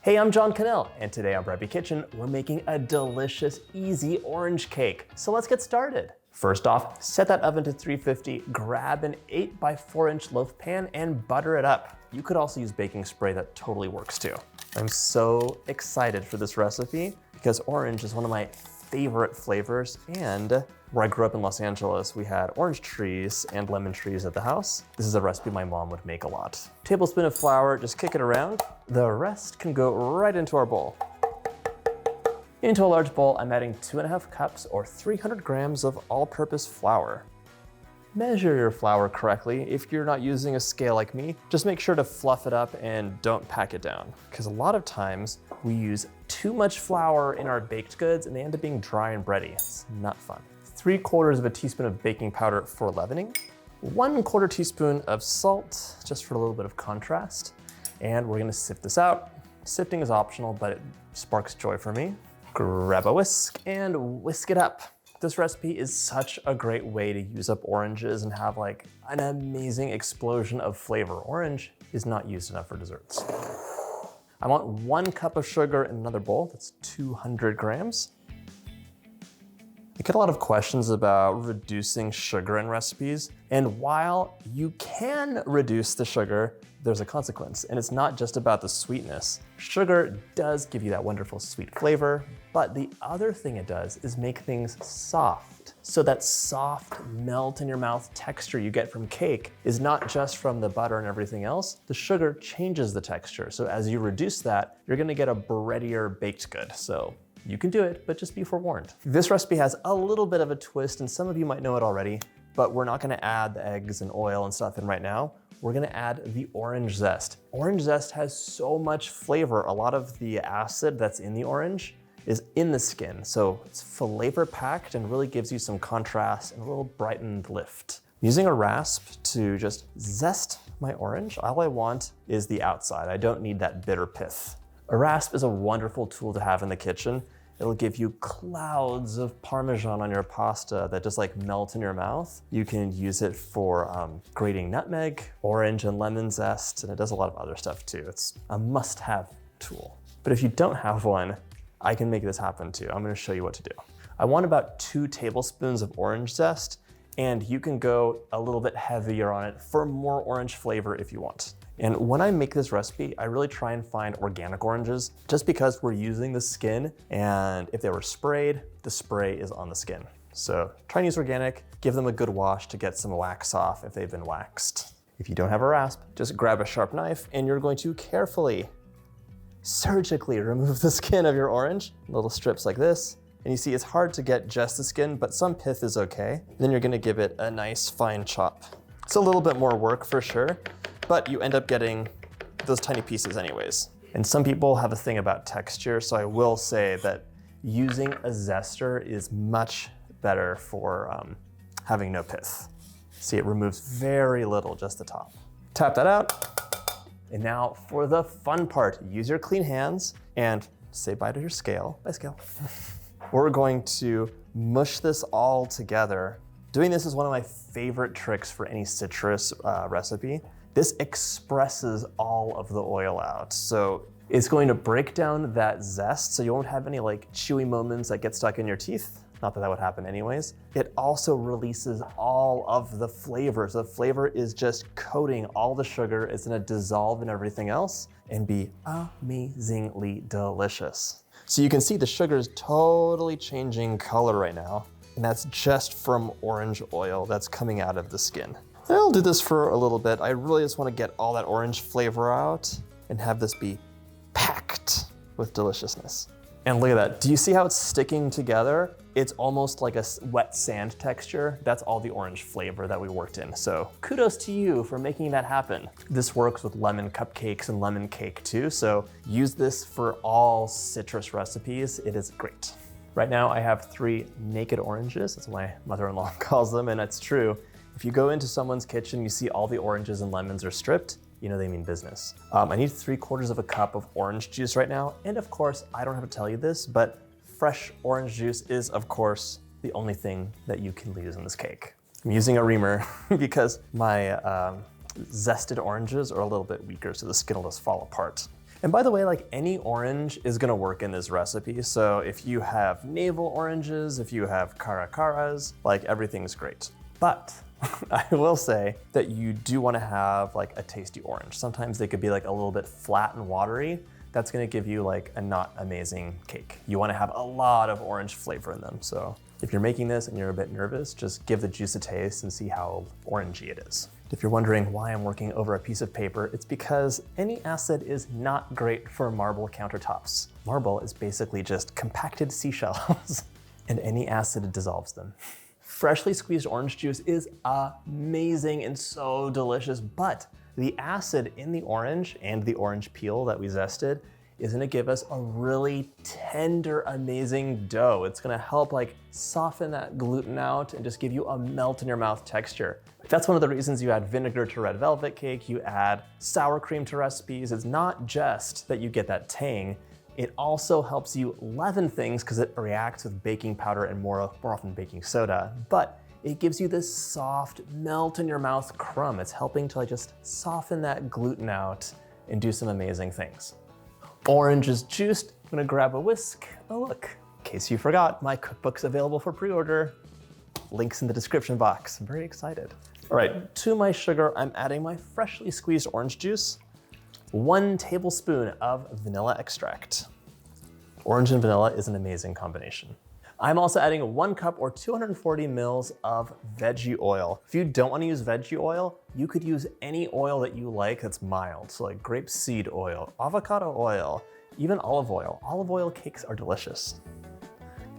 Hey, I'm John Cannell, and today on Preppy Kitchen, we're making a delicious, easy orange cake. So let's get started. First off, set that oven to 350, grab an 8x4-inch loaf pan and butter it up. You could also use baking spray, that totally works too. I'm so excited for this recipe because orange is one of my favorite flavors, and where I grew up in Los Angeles, we had orange trees and lemon trees at the house. This is a recipe my mom would make a lot. Tablespoon of flour, just kick it around. The rest can go right into our bowl. Into a large bowl, I'm adding 2.5 cups or 300 grams of all-purpose flour. Measure your flour correctly. If you're not using a scale like me, just make sure to fluff it up and don't pack it down. Because a lot of times we use too much flour in our baked goods and they end up being dry and bready. It's not fun. 3/4 of a teaspoon of baking powder for leavening. 1/4 teaspoon of salt, just for a little bit of contrast. And we're gonna sift this out. Sifting is optional, but it sparks joy for me. Grab a whisk and whisk it up. This recipe is such a great way to use up oranges and have like an amazing explosion of flavor. Orange is not used enough for desserts. I want 1 cup of sugar in another bowl. That's 200 grams. I get a lot of questions about reducing sugar in recipes. And while you can reduce the sugar, there's a consequence. And it's not just about the sweetness. Sugar does give you that wonderful sweet flavor, but the other thing it does is make things soft. So that soft melt in your mouth texture you get from cake is not just from the butter and everything else. The sugar changes the texture. So as you reduce that, you're gonna get a breadier baked good. So you can do it, but just be forewarned. This recipe has a little bit of a twist, and some of you might know it already, but we're not gonna add the eggs and oil and stuff in right now. We're gonna add the orange zest. Orange zest has so much flavor. A lot of the acid that's in the orange is in the skin. So it's flavor packed and really gives you some contrast and a little brightened lift. Using a rasp to just zest my orange, all I want is the outside. I don't need that bitter pith. A rasp is a wonderful tool to have in the kitchen. It'll give you clouds of Parmesan on your pasta that just like melt in your mouth. You can use it for grating nutmeg, orange and lemon zest, and it does a lot of other stuff too. It's a must-have tool. But if you don't have one, I can make this happen too. I'm gonna show you what to do. I want about 2 tablespoons of orange zest, and you can go a little bit heavier on it for more orange flavor if you want. And when I make this recipe, I really try and find organic oranges just because we're using the skin, and if they were sprayed, the spray is on the skin. So try and use organic, give them a good wash to get some wax off if they've been waxed. If you don't have a rasp, just grab a sharp knife and you're going to carefully, surgically remove the skin of your orange, little strips like this. And you see it's hard to get just the skin, but some pith is okay. Then you're gonna give it a nice fine chop. It's a little bit more work for sure, but you end up getting those tiny pieces anyways. And some people have a thing about texture, so I will say that using a zester is much better for having no pith. See, it removes very little, just the top. Tap that out. And now for the fun part, use your clean hands and say bye to your scale. Bye, scale. We're going to mush this all together. Doing this is one of my favorite tricks for any citrus recipe. This expresses all of the oil out. So it's going to break down that zest so you won't have any like chewy moments that get stuck in your teeth. Not that that would happen anyways. It also releases all of the flavors. The flavor is just coating all the sugar. It's gonna dissolve in everything else and be amazingly delicious. So you can see the sugar is totally changing color right now. And that's just from orange oil that's coming out of the skin. I'll do this for a little bit. I really just want to get all that orange flavor out and have this be packed with deliciousness. And look at that. Do you see how it's sticking together? It's almost like a wet sand texture. That's all the orange flavor that we worked in. So kudos to you for making that happen. This works with lemon cupcakes and lemon cake too. So use this for all citrus recipes. It is great. Right now I have 3 naked oranges. That's what my mother-in-law calls them, and it's true. If you go into someone's kitchen, you see all the oranges and lemons are stripped, you know they mean business. I need 3/4 of a cup of orange juice right now. And of course, I don't have to tell you this, but fresh orange juice is of course the only thing that you can use in this cake. I'm using a reamer because my zested oranges are a little bit weaker, so the skin will just fall apart. And by the way, like any orange is gonna work in this recipe. So if you have navel oranges, if you have caracaras, like everything's great. But I will say that you do wanna have like a tasty orange. Sometimes they could be like a little bit flat and watery. That's gonna give you like a not amazing cake. You wanna have a lot of orange flavor in them. So if you're making this and you're a bit nervous, just give the juice a taste and see how orangey it is. If you're wondering why I'm working over a piece of paper, it's because any acid is not great for marble countertops. Marble is basically just compacted seashells and any acid dissolves them. Freshly squeezed orange juice is amazing and so delicious, but the acid in the orange and the orange peel that we zested is gonna give us a really tender, amazing dough. It's gonna help like soften that gluten out and just give you a melt in your mouth texture. That's one of the reasons you add vinegar to red velvet cake, you add sour cream to recipes. It's not just that you get that tang, it also helps you leaven things because it reacts with baking powder and more often baking soda, but it gives you this soft melt in your mouth crumb. It's helping to like just soften that gluten out and do some amazing things. Orange is juiced. I'm gonna grab a whisk. Oh look, in case you forgot, my cookbook's available for pre-order. Links in the description box. I'm very excited. All right, to my sugar, I'm adding my freshly squeezed orange juice, 1 tablespoon of vanilla extract. Orange and vanilla is an amazing combination. I'm also adding 1 cup or 240 mils of veggie oil. If you don't want to use veggie oil, you could use any oil that you like that's mild. So like grapeseed oil, avocado oil, even olive oil. Olive oil cakes are delicious.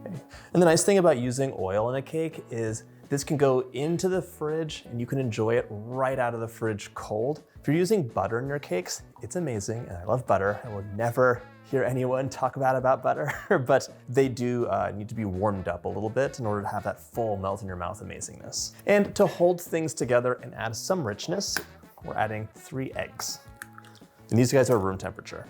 Okay. And the nice thing about using oil in a cake is this can go into the fridge and you can enjoy it right out of the fridge cold. If you're using butter in your cakes, it's amazing, and I love butter. I would never hear anyone talk bad about butter, but they do need to be warmed up a little bit in order to have that full melt in your mouth amazingness. And to hold things together and add some richness, we're adding 3 eggs. And these guys are room temperature.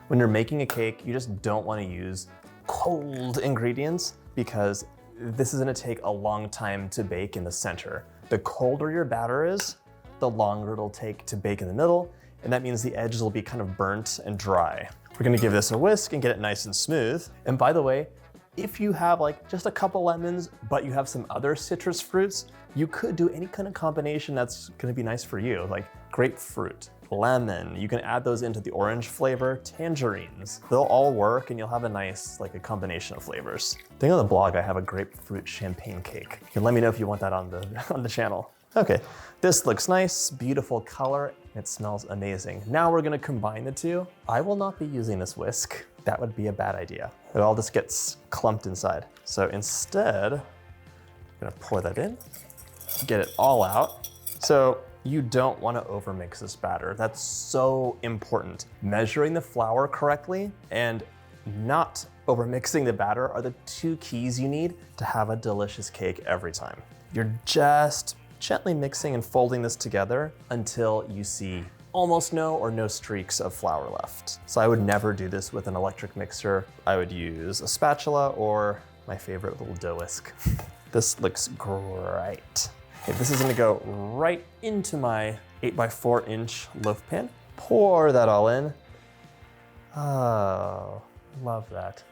When you're making a cake, you just don't want to use cold ingredients because this is gonna take a long time to bake in the center. The colder your batter is, the longer it'll take to bake in the middle, and that means the edges will be kind of burnt and dry. We're gonna give this a whisk and get it nice and smooth. And by the way, if you have like just a couple lemons, but you have some other citrus fruits, you could do any kind of combination that's gonna be nice for you, like grapefruit, lemon. You can add those into the orange flavor, tangerines. They'll all work and you'll have a nice, like a combination of flavors. I think on the blog, I have a grapefruit champagne cake. You can let me know if you want that on the channel. Okay, this looks nice, beautiful color. It smells amazing. Now we're gonna combine the two. I will not be using this whisk. That would be a bad idea. It all just gets clumped inside. So instead, I'm gonna pour that in, get it all out. So you don't wanna overmix this batter. That's so important. Measuring the flour correctly and not overmixing the batter are the 2 keys you need to have a delicious cake every time. You're just gently mixing and folding this together until you see almost no or no streaks of flour left. So I would never do this with an electric mixer. I would use a spatula or my favorite little dough whisk. This looks great. Okay, this is gonna go right into my 8x4-inch loaf pan. Pour that all in. Oh, love that.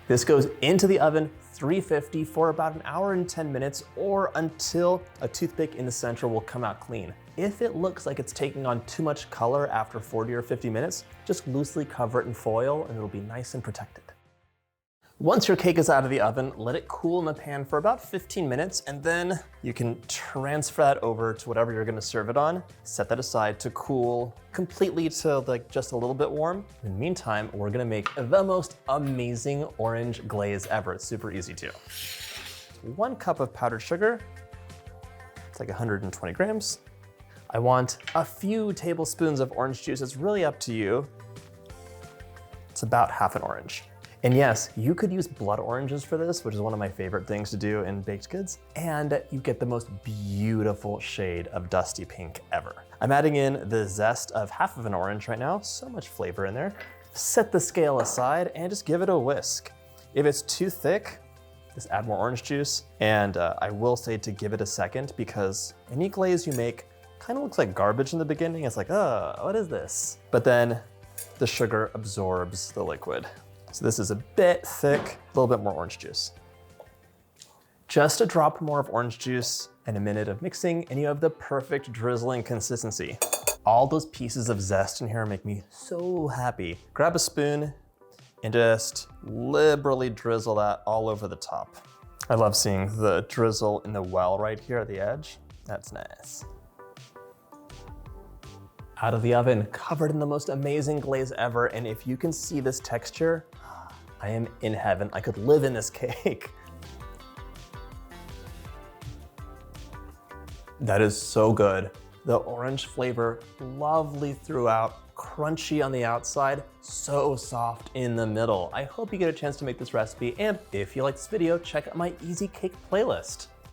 This goes into the oven 350 for about 1 hour and 10 minutes or until a toothpick in the center will come out clean. If it looks like it's taking on too much color after 40 or 50 minutes, just loosely cover it in foil and it'll be nice and protected. Once your cake is out of the oven, let it cool in the pan for about 15 minutes and then you can transfer that over to whatever you're gonna serve it on. Set that aside to cool completely to like just a little bit warm. In the meantime, we're gonna make the most amazing orange glaze ever. It's super easy too. 1 cup of powdered sugar. It's like 120 grams. I want a few tablespoons of orange juice. It's really up to you. It's about half an orange. And yes, you could use blood oranges for this, which is one of my favorite things to do in baked goods, and you get the most beautiful shade of dusty pink ever. I'm adding in the zest of half of an orange right now, so much flavor in there. Set the scale aside and just give it a whisk. If it's too thick, just add more orange juice. And I will say to give it a second because any glaze you make kind of looks like garbage in the beginning. It's like, oh, what is this? But then the sugar absorbs the liquid. So this is a bit thick, a little bit more orange juice. Just a drop more of orange juice and a minute of mixing, and you have the perfect drizzling consistency. All those pieces of zest in here make me so happy. Grab a spoon and just liberally drizzle that all over the top. I love seeing the drizzle in the well right here at the edge. That's nice. Out of the oven, covered in the most amazing glaze ever, and if you can see this texture, I am in heaven. I could live in this cake. That is so good. The orange flavor, lovely throughout, crunchy on the outside, so soft in the middle. I hope you get a chance to make this recipe, and if you like this video, check out my easy cake playlist.